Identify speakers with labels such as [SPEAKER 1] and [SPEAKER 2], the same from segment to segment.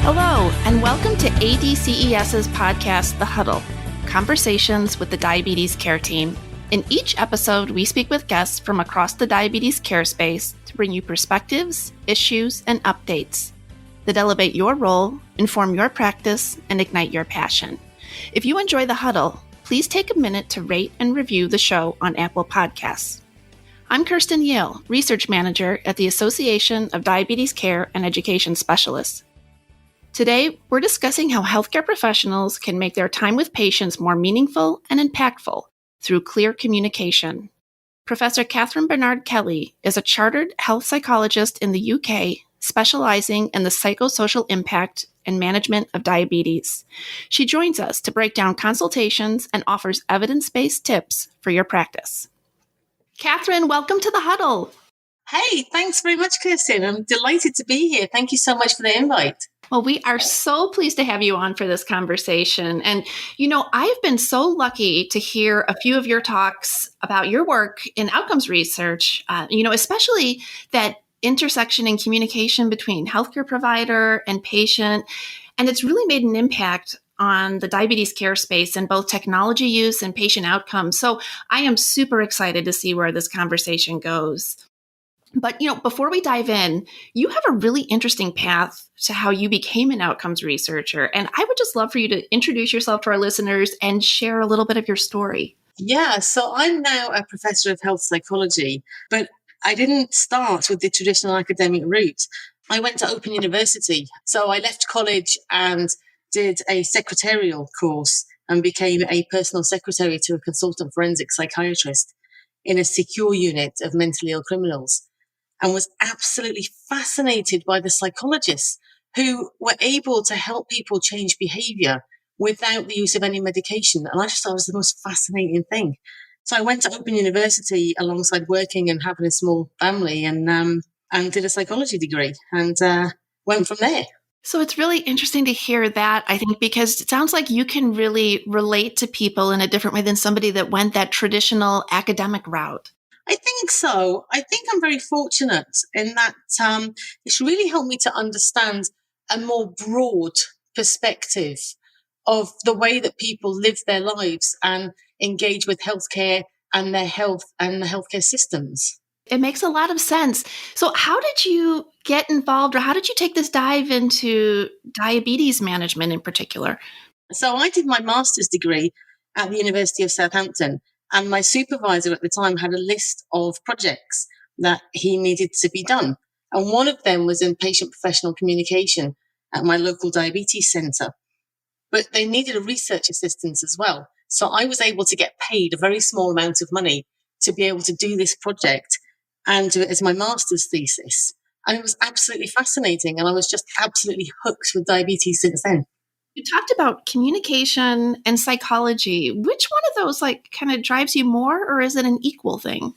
[SPEAKER 1] Hello, and welcome to ADCES's podcast, The Huddle, Conversations with the Diabetes Care Team. In each episode, we speak with guests from across the diabetes care space to bring you perspectives, issues, and updates that elevate your role, inform your practice, and ignite your passion. If you enjoy The Huddle, please take a minute to rate and review the show on Apple Podcasts. I'm Kirsten Yale, Research Manager at the Association of Diabetes Care and Education Specialists. Today, we're discussing how healthcare professionals can make their time with patients more meaningful and impactful through clear communication. Professor Catherine Bernard-Kelly is a chartered health psychologist in the UK, specializing in the psychosocial impact and management of diabetes. She joins us to break down consultations and offers evidence-based tips for your practice. Catherine, welcome to The Huddle.
[SPEAKER 2] Hey, thanks very much, Kirsten. I'm delighted to be here. Thank you so much for the invite.
[SPEAKER 1] Well, we are so pleased to have you on for this conversation. And, I've been so lucky to hear a few of your talks about your work in outcomes research, especially that intersection in communication between healthcare provider and patient. And it's really made an impact on the diabetes care space in both technology use and patient outcomes. So I am super excited to see where this conversation goes. But, before we dive in, you have a really interesting path to how you became an outcomes researcher. And I would just love for you to introduce yourself to our listeners and share a little bit of your story.
[SPEAKER 2] Yeah, so I'm now a professor of health psychology, but I didn't start with the traditional academic route. I went to Open University. So I left college and did a secretarial course and became a personal secretary to a consultant forensic psychiatrist in a secure unit of mentally ill criminals. And was absolutely fascinated by the psychologists who were able to help people change behavior without the use of any medication. And I just thought it was the most fascinating thing. So I went to Open University alongside working and having a small family and did a psychology degree and went from there.
[SPEAKER 1] So it's really interesting to hear that, I think, because it sounds like you can really relate to people in a different way than somebody that went that traditional academic route.
[SPEAKER 2] I think so. I think I'm very fortunate in that it's really helped me to understand a more broad perspective of the way that people live their lives and engage with healthcare and their health and the healthcare systems.
[SPEAKER 1] It makes a lot of sense. So how did you get involved, or how did you take this dive into diabetes management in particular?
[SPEAKER 2] So I did my master's degree at the University of Southampton. And my supervisor at the time had a list of projects that he needed to be done. And one of them was in patient professional communication at my local diabetes centre. But they needed a research assistant as well. So I was able to get paid a very small amount of money to be able to do this project and do it as my master's thesis. And it was absolutely fascinating. And I was just absolutely hooked with diabetes since then.
[SPEAKER 1] You talked about communication and psychology. Which one of those kind of drives you more, or is it an equal thing?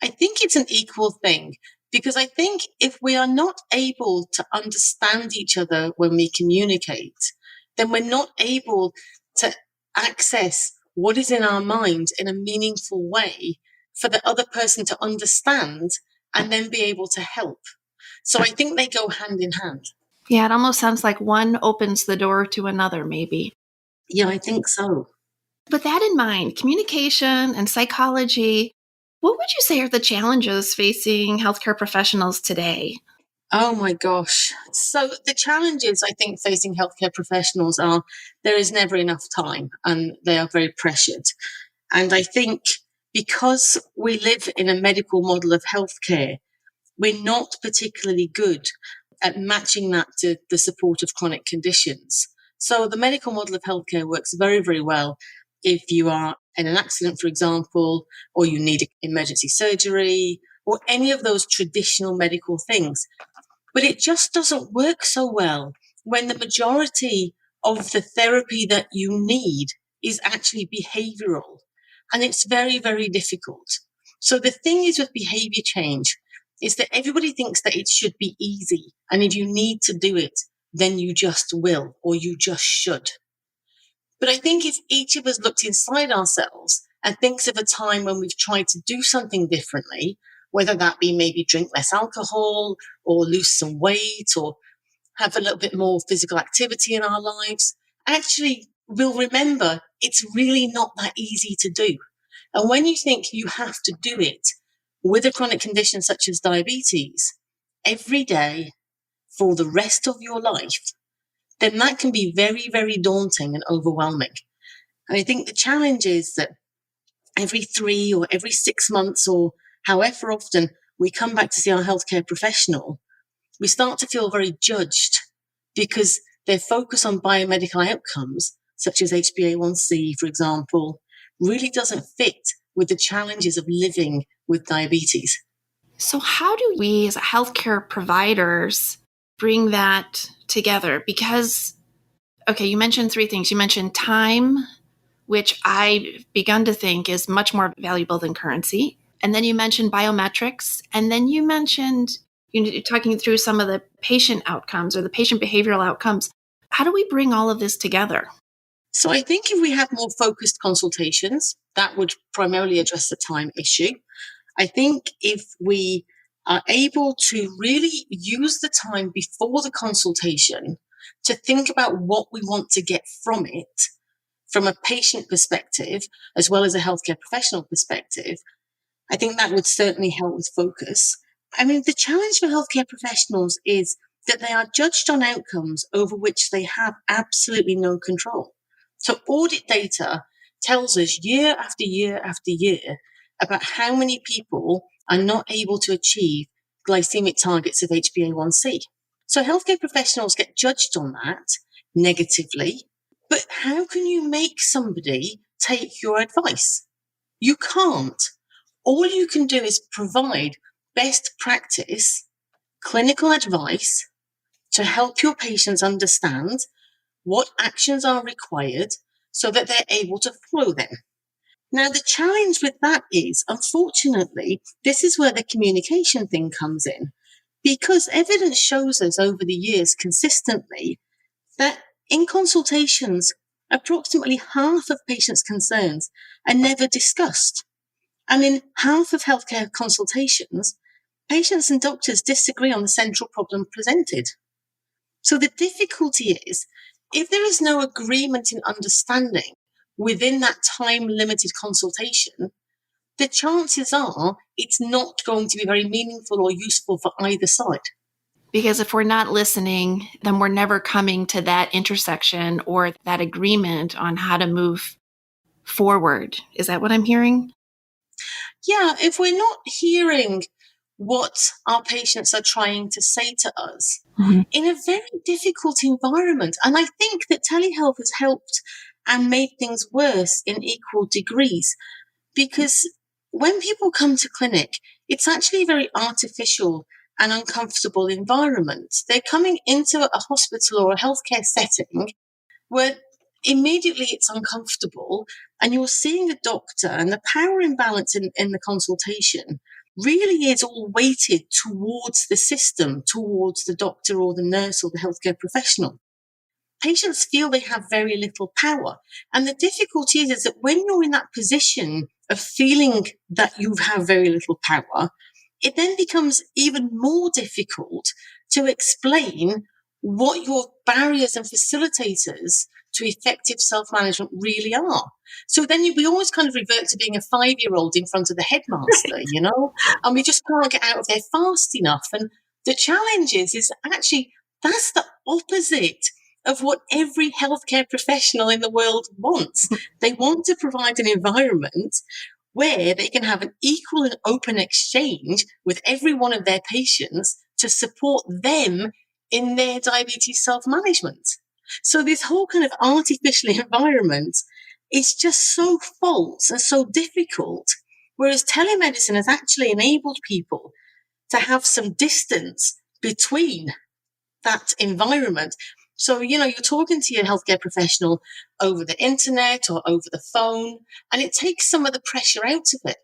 [SPEAKER 2] I think it's an equal thing because I think if we are not able to understand each other when we communicate, then we're not able to access what is in our mind in a meaningful way for the other person to understand and then be able to help. So I think they go hand in hand.
[SPEAKER 1] Yeah, it almost sounds like one opens the door to another, maybe.
[SPEAKER 2] Yeah, I think so.
[SPEAKER 1] With that in mind, communication and psychology, what would you say are the challenges facing healthcare professionals today?
[SPEAKER 2] Oh my gosh. So the challenges I think facing healthcare professionals are there is never enough time and they are very pressured. And I think because we live in a medical model of healthcare, we're not particularly good at matching that to the support of chronic conditions. So the medical model of healthcare works very, very well if you are in an accident, for example, or you need emergency surgery, or any of those traditional medical things. But it just doesn't work so well when the majority of the therapy that you need is actually behavioral. And it's very, very difficult. So the thing is with behavior change is that everybody thinks that it should be easy. And if you need to do it, then you just will, or you just should. But I think if each of us looked inside ourselves and thinks of a time when we've tried to do something differently, whether that be maybe drink less alcohol or lose some weight or have a little bit more physical activity in our lives, actually we'll remember it's really not that easy to do. And when you think you have to do it with a chronic condition such as diabetes every day for the rest of your life, then that can be very, very daunting and overwhelming. And I think the challenge is that every 3 or every 6 months or however often we come back to see our healthcare professional, we start to feel very judged because their focus on biomedical outcomes, such as HbA1c, for example, really doesn't fit with the challenges of living with diabetes.
[SPEAKER 1] So how do we as healthcare providers bring that together? Because, okay, you mentioned 3 things. You mentioned time, which I've begun to think is much more valuable than currency. And then you mentioned biometrics. And then you mentioned, you're talking through some of the patient outcomes or the patient behavioral outcomes. How do we bring all of this together?
[SPEAKER 2] So I think if we have more focused consultations, that would primarily address the time issue. I think if we are able to really use the time before the consultation to think about what we want to get from it, from a patient perspective, as well as a healthcare professional perspective, I think that would certainly help with focus. I mean, the challenge for healthcare professionals is that they are judged on outcomes over which they have absolutely no control. So audit data tells us year after year after year about how many people are not able to achieve glycemic targets of HbA1c. So healthcare professionals get judged on that negatively. But how can you make somebody take your advice? You can't. All you can do is provide best practice clinical advice to help your patients understand what actions are required so that they're able to follow them. Now, the challenge with that is, unfortunately, this is where the communication thing comes in, because evidence shows us over the years consistently that in consultations, approximately half of patients' concerns are never discussed. And in half of healthcare consultations, patients and doctors disagree on the central problem presented. So the difficulty is, if there is no agreement in understanding within that time-limited consultation, the chances are it's not going to be very meaningful or useful for either side.
[SPEAKER 1] Because if we're not listening, then we're never coming to that intersection or that agreement on how to move forward. Is that what I'm hearing?
[SPEAKER 2] Yeah, if we're not hearing what our patients are trying to say to us in a very difficult environment. And I think that telehealth has helped and made things worse in equal degrees, because when people come to clinic, it's actually a very artificial and uncomfortable environment. They're coming into a hospital or a healthcare setting where immediately it's uncomfortable, and you're seeing a doctor, and the power imbalance in the consultation really is all weighted towards the system, towards the doctor or the nurse or the healthcare professional. Patients feel they have very little power. And the difficulty is that when you're in that position of feeling that you have very little power, it then becomes even more difficult to explain what your barriers and facilitators to effective self-management really are. So then we always kind of revert to being a 5-year-old in front of the headmaster, and we just can't get out of there fast enough. And the challenge is actually that's the opposite of what every healthcare professional in the world wants. They want to provide an environment where they can have an equal and open exchange with every one of their patients to support them in their diabetes self-management. So this whole kind of artificial environment is just so false and so difficult, whereas telemedicine has actually enabled people to have some distance between that environment. So, you're talking to your healthcare professional over the internet or over the phone, and it takes some of the pressure out of it.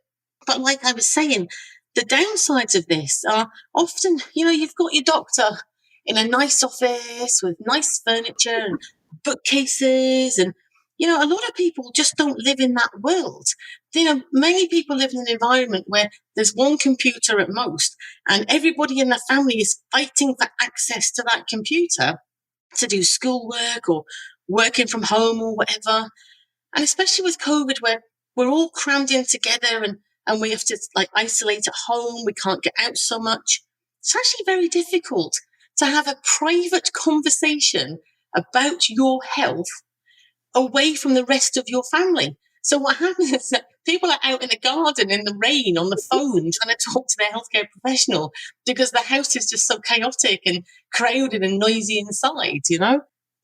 [SPEAKER 2] But like I was saying, the downsides of this are often, you've got your doctor in a nice office with nice furniture and bookcases. And, a lot of people just don't live in that world. many people live in an environment where there's one computer at most, and everybody in the family is fighting for access to that computer to do schoolwork or working from home or whatever. And especially with COVID, where we're all crammed in together and we have to isolate at home, we can't get out so much. It's actually very difficult to have a private conversation about your health away from the rest of your family. So what happens is that people are out in the garden in the rain on the phone trying to talk to their healthcare professional because the house is just so chaotic and crowded and noisy inside,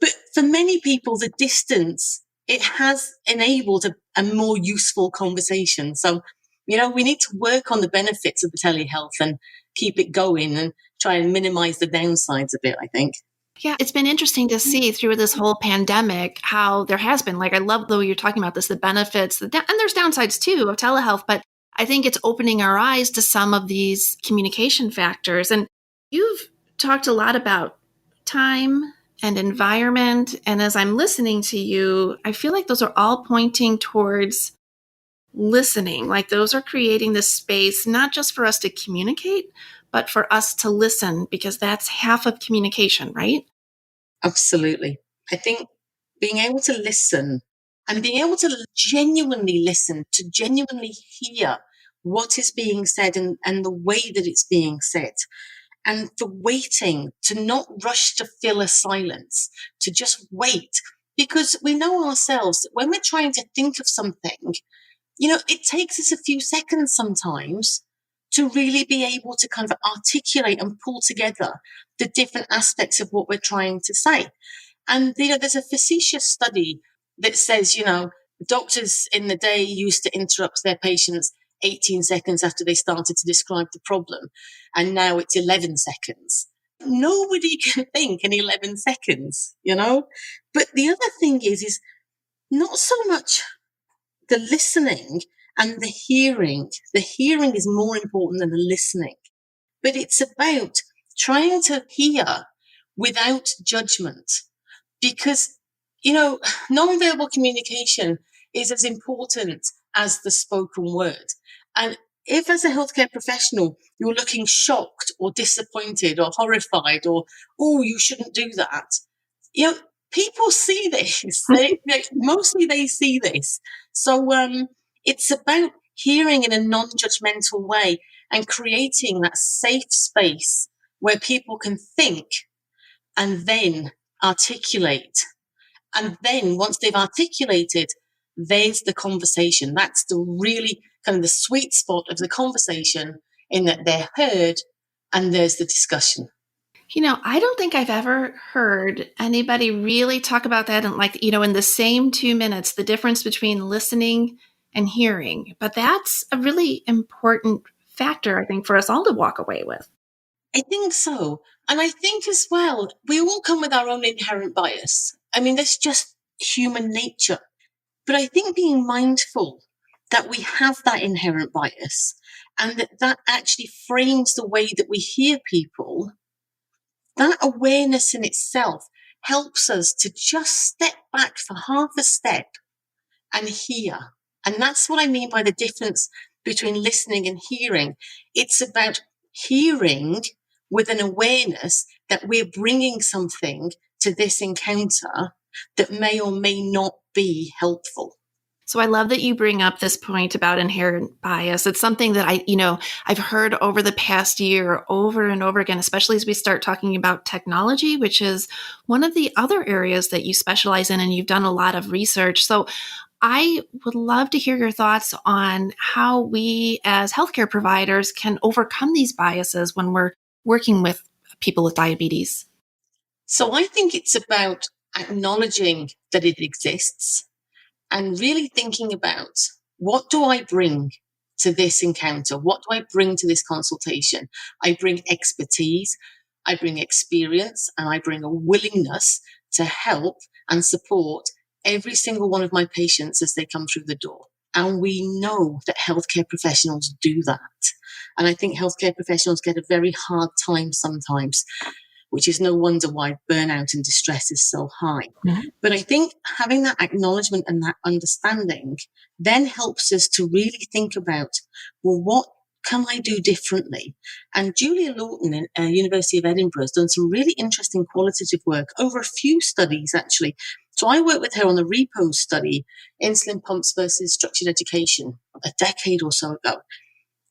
[SPEAKER 2] But for many people, the distance, it has enabled a more useful conversation. So, we need to work on the benefits of the telehealth and keep it going and try and minimize the downsides a bit, I think.
[SPEAKER 1] Yeah, it's been interesting to see through this whole pandemic how there has been, I love the way you're talking about this, the benefits, and there's downsides too of telehealth, but I think it's opening our eyes to some of these communication factors. And you've talked a lot about time and environment. And as I'm listening to you, I feel like those are all pointing towards listening. Those are creating this space, not just for us to communicate, but for us to listen, because that's half of communication, right?
[SPEAKER 2] Absolutely. I think being able to listen and being able to genuinely listen, to genuinely hear what is being said and the way that it's being said, and for waiting, to not rush to fill a silence, to just wait, because we know ourselves that when we're trying to think of something, it takes us a few seconds sometimes to really be able to kind of articulate and pull together the different aspects of what we're trying to say. And, there's a facetious study that says, doctors in the day used to interrupt their patients 18 seconds after they started to describe the problem. And now it's 11 seconds. Nobody can think in 11 seconds, But the other thing is not so much the listening and the hearing. The hearing is more important than the listening. But it's about trying to hear without judgment. Because, nonverbal communication is as important as the spoken word. And if as a healthcare professional, you're looking shocked or disappointed or horrified or, oh, you shouldn't do that, people see this. Mostly they see this. So it's about hearing in a non-judgmental way and creating that safe space where people can think and then articulate. And then once they've articulated, there's the conversation. That's the really kind of the sweet spot of the conversation, in that they're heard and there's the discussion.
[SPEAKER 1] I don't think I've ever heard anybody really talk about that in the same 2 minutes, the difference between listening and hearing. But that's a really important factor, I think, for us all to walk away with.
[SPEAKER 2] I think so. And I think as well, we all come with our own inherent bias. I mean, that's just human nature. But I think being mindful that we have that inherent bias and that actually frames the way that we hear people, that awareness in itself helps us to just step back for half a step and hear. And that's what I mean by the difference between listening and hearing. It's about hearing with an awareness that we're bringing something to this encounter that may or may not be helpful.
[SPEAKER 1] So I love that you bring up this point about inherent bias. It's something that I've heard over the past year over and over again, especially as we start talking about technology, which is one of the other areas that you specialize in and you've done a lot of research. So I would love to hear your thoughts on how we as healthcare providers can overcome these biases when we're working with people with diabetes.
[SPEAKER 2] So I think it's about acknowledging that it exists and really thinking about, what do I bring to this encounter? What do I bring to this consultation? I bring expertise, I bring experience, and I bring a willingness to help and support every single one of my patients as they come through the door. And we know that healthcare professionals do that. And I think healthcare professionals get a very hard time sometimes which is no wonder why burnout and distress is so high.
[SPEAKER 1] Mhm.
[SPEAKER 2] But I think having that acknowledgement and that understanding then helps us to really think about, well, what can I do differently? And Julia Lawton in University of Edinburgh has done some really interesting qualitative work over a few studies, actually. So I worked with her on the REPOSE study, insulin pumps versus structured education, a decade or so ago.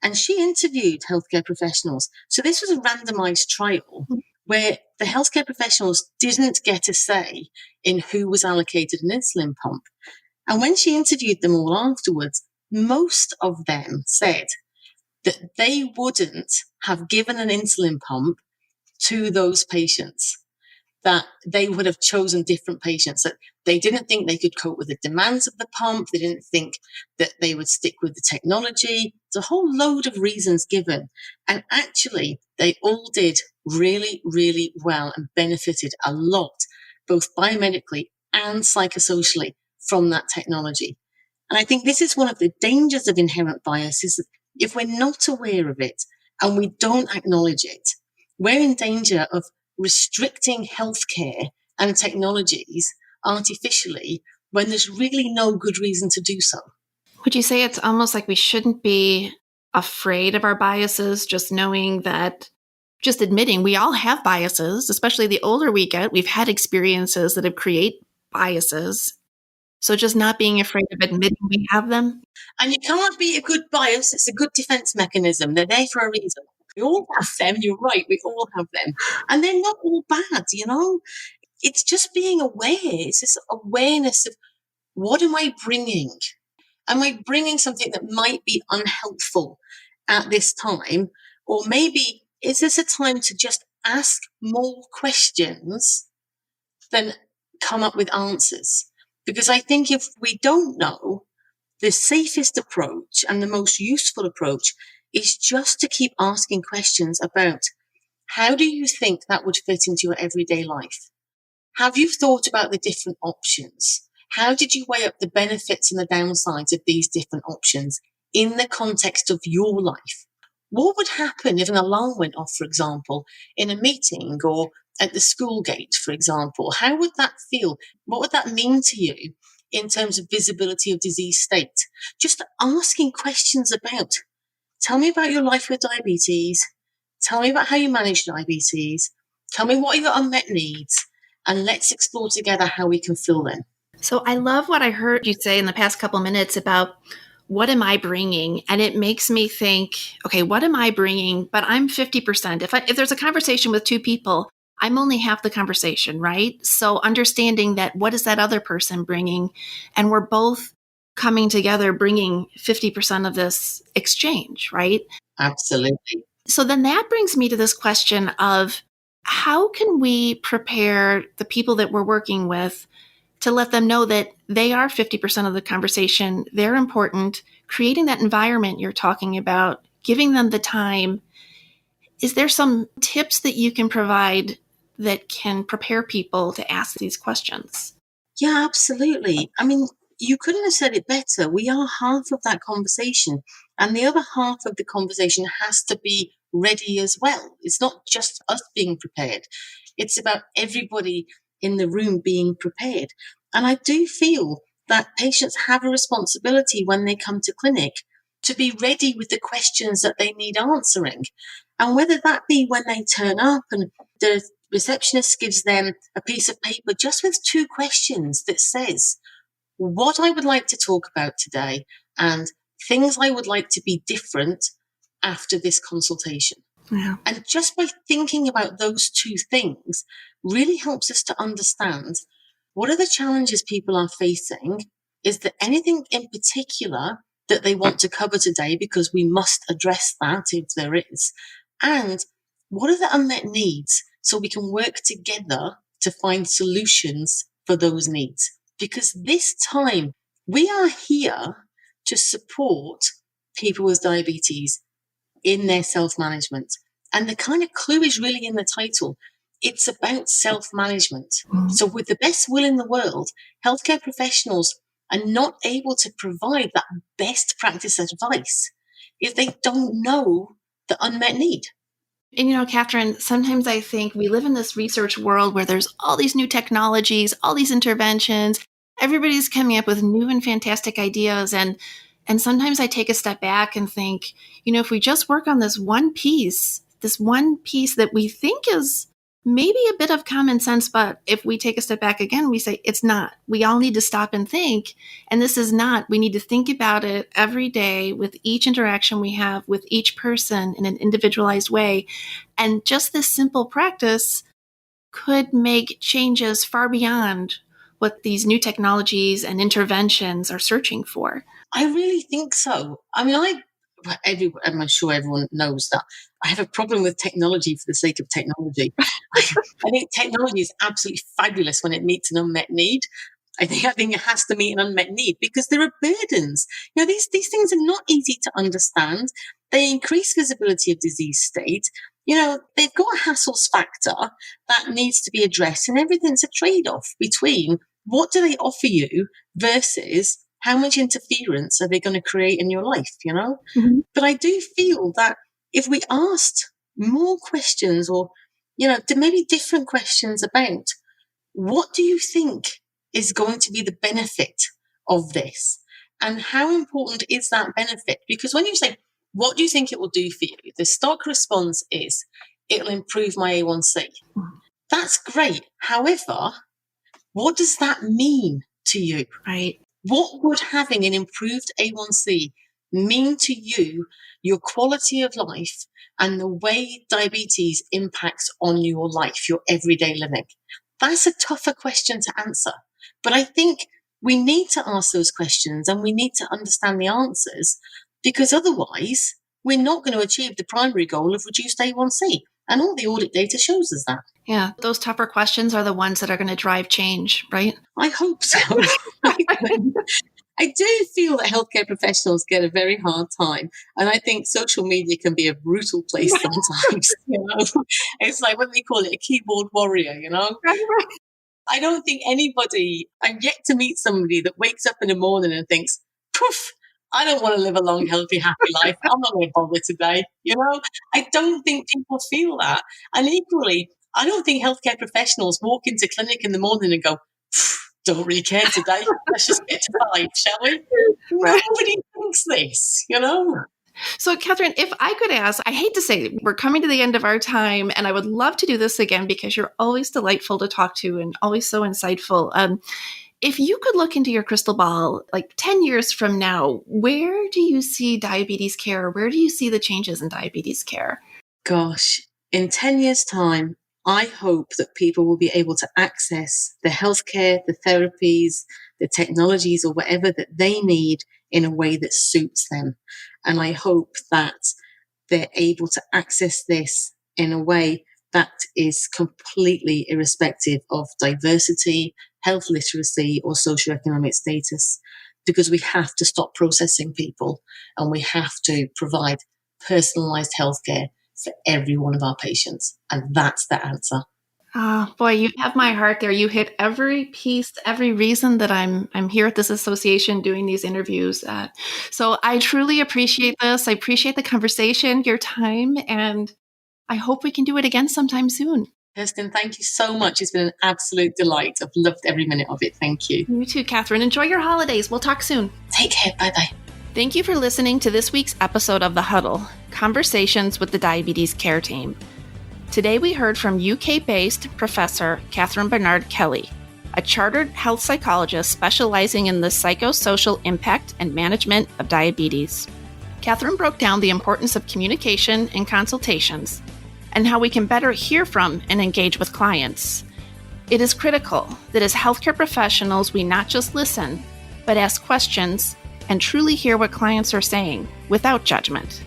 [SPEAKER 2] And she interviewed healthcare professionals. So this was a randomized trial where the healthcare professionals didn't get a say in who was allocated an insulin pump. And when she interviewed them all afterwards, most of them said that they wouldn't have given an insulin pump to those patients, that they would have chosen different patients, that they didn't think they could cope with the demands of the pump. They didn't think that they would stick with the technology. There's a whole load of reasons given. And actually, they all did really, really well and benefited a lot, both biomedically and psychosocially, from that technology. And I think this is one of the dangers of inherent bias, is that if we're not aware of it and we don't acknowledge it, we're in danger of restricting healthcare and technologies artificially when there's really no good reason to do so.
[SPEAKER 1] Would you say it's almost like we shouldn't be afraid of our biases, just knowing that, just admitting we all have biases, especially the older we get, we've had experiences that have created biases. So just not being afraid of admitting we have them.
[SPEAKER 2] And you can't be a good bias. It's a good defense mechanism. They're there for a reason. We all have them. You're right. We all have them. And they're not all bad, you know? It's just being aware. It's this awareness of, what am I bringing? Am I bringing something that might be unhelpful at this time? Or maybe is this a time to just ask more questions than come up with answers? Because I think if we don't know, the safest approach and the most useful approach is just to keep asking questions about, how do you think that would fit into your everyday life? Have you thought about the different options? How did you weigh up the benefits and the downsides of these different options in the context of your life? What would happen if an alarm went off, for example, in a meeting or at the school gate, for example? How would that feel? What would that mean to you in terms of visibility of disease state? Just asking questions about, tell me about your life with diabetes. Tell me about how you manage diabetes. Tell me what are your unmet needs. And let's explore together how we can fill them.
[SPEAKER 1] So I love what I heard you say in the past couple minutes about, what am I bringing? And it makes me think, okay, what am I bringing? But I'm 50%. If there's a conversation with two people, I'm only half the conversation, right? So understanding that, what is that other person bringing? And we're both coming together, bringing 50% of this exchange, right?
[SPEAKER 2] Absolutely.
[SPEAKER 1] So then that brings me to this question of, how can we prepare the people that we're working with to let them know that they are 50% of the conversation, they're important, creating that environment you're talking about, giving them the time? Is there some tips that you can provide that can prepare people to ask these questions?
[SPEAKER 2] Yeah, absolutely. I mean, you couldn't have said it better. We are half of that conversation, and the other half of the conversation has to be ready as well. It's not just us being prepared, it's about everybody in the room being prepared. And I do feel that patients have a responsibility when they come to clinic to be ready with the questions that they need answering. And whether that be when they turn up and the receptionist gives them a piece of paper just with two questions that says, what I would like to talk about today and things I would like to be different after this consultation.
[SPEAKER 1] Yeah.
[SPEAKER 2] And just by thinking about those two things really helps us to understand, what are the challenges people are facing? Is there anything in particular that they want to cover today? Because we must address that if there is. And what are the unmet needs, so we can work together to find solutions for those needs? Because this time we are here to support people with diabetes in their self-management. And the kind of clue is really in the title. It's about self-management.
[SPEAKER 1] Mm-hmm.
[SPEAKER 2] So with the best will in the world, healthcare professionals are not able to provide that best practice advice if they don't know the unmet need.
[SPEAKER 1] And Catherine, sometimes I think we live in this research world where there's all these new technologies, all these interventions. Everybody's coming up with new and fantastic ideas. And sometimes I take a step back and think, if we just work on this one piece that we think is maybe a bit of common sense, but if we take a step back again, we say it's not. We all need to stop and think. And this is not. We need to think about it every day with each interaction we have with each person in an individualized way. And just this simple practice could make changes far beyond what these new technologies and interventions are searching for.
[SPEAKER 2] I really think so. I mean, I'm sure everyone knows that I have a problem with technology for the sake of technology. I think technology is absolutely fabulous when it meets an unmet need. I think it has to meet an unmet need because there are burdens. These things are not easy to understand. They increase visibility of disease state. They've got a hassles factor that needs to be addressed, and everything's a trade-off between what do they offer you versus how much interference are they going to create in your life, Mm-hmm. But I do feel that if we asked more questions or, maybe different questions about what do you think is going to be the benefit of this? And how important is that benefit? Because when you say, what do you think it will do for you? The stock response is, it'll improve my A1C. That's great. However, what does that mean to you?
[SPEAKER 1] Right.
[SPEAKER 2] What would having an improved A1C mean to you, your quality of life, and the way diabetes impacts on your life, your everyday living? That's a tougher question to answer. But I think we need to ask those questions and we need to understand the answers, because otherwise we're not going to achieve the primary goal of reduced A1C. And all the audit data shows us that.
[SPEAKER 1] Yeah, those tougher questions are the ones that are going to drive change, right?
[SPEAKER 2] I hope so. I do feel that healthcare professionals get a very hard time. And I think social media can be a brutal place sometimes. It's like what they call it, a keyboard warrior, I don't think I'm yet to meet somebody that wakes up in the morning and thinks, poof, I don't want to live a long, healthy, happy life. I'm not going to bother today. I don't think people feel that. And equally, I don't think healthcare professionals walk into clinic in the morning and go, don't really care today. Let's just get to 5, shall we? Nobody thinks this,
[SPEAKER 1] So, Catherine, if I could ask, I hate to say it, we're coming to the end of our time, and I would love to do this again because you're always delightful to talk to and always so insightful. If you could look into your crystal ball, like 10 years from now, where do you see diabetes care? Where do you see the changes in diabetes care?
[SPEAKER 2] Gosh, in 10 years' time, I hope that people will be able to access the healthcare, the therapies, the technologies, or whatever that they need in a way that suits them. And I hope that they're able to access this in a way that is completely irrespective of diversity, health literacy, or socioeconomic status, because we have to stop processing people and we have to provide personalized healthcare for every one of our patients. And that's the answer.
[SPEAKER 1] Oh, boy, you have my heart there. You hit every piece, every reason that I'm here at this association doing these interviews. So I truly appreciate this. I appreciate the conversation, your time, and I hope we can do it again sometime soon.
[SPEAKER 2] Kirsten, thank you so much. It's been an absolute delight. I've loved every minute of it. Thank you.
[SPEAKER 1] You too, Catherine. Enjoy your holidays. We'll talk soon.
[SPEAKER 2] Take care. Bye-bye.
[SPEAKER 1] Thank you for listening to this week's episode of The Huddle, Conversations with the Diabetes Care Team. Today we heard from UK-based Professor Catherine Barnard-Kelly, a chartered health psychologist specializing in the psychosocial impact and management of diabetes. Catherine broke down the importance of communication and consultations, and how we can better hear from and engage with clients. It is critical that as healthcare professionals, we not just listen, but ask questions and truly hear what clients are saying without judgment.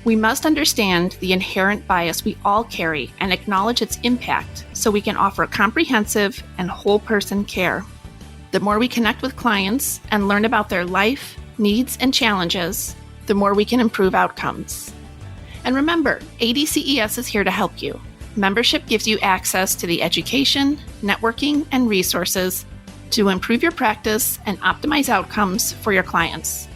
[SPEAKER 1] We must understand the inherent bias we all carry and acknowledge its impact so we can offer comprehensive and whole person care. The more we connect with clients and learn about their life, needs, and challenges, the more we can improve outcomes. And remember, ADCES is here to help you. Membership gives you access to the education, networking, and resources to improve your practice and optimize outcomes for your clients.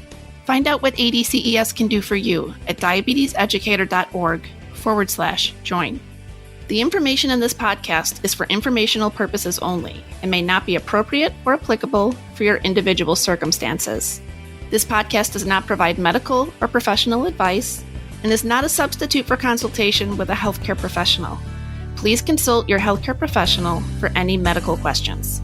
[SPEAKER 1] Find out what ADCES can do for you at diabeteseducator.org healthcare.org/join. The information in this podcast is for informational purposes only and may not be appropriate or applicable for your individual circumstances. This podcast does not provide medical or professional advice and is not a substitute for consultation with a healthcare professional. Please consult your healthcare professional for any medical questions.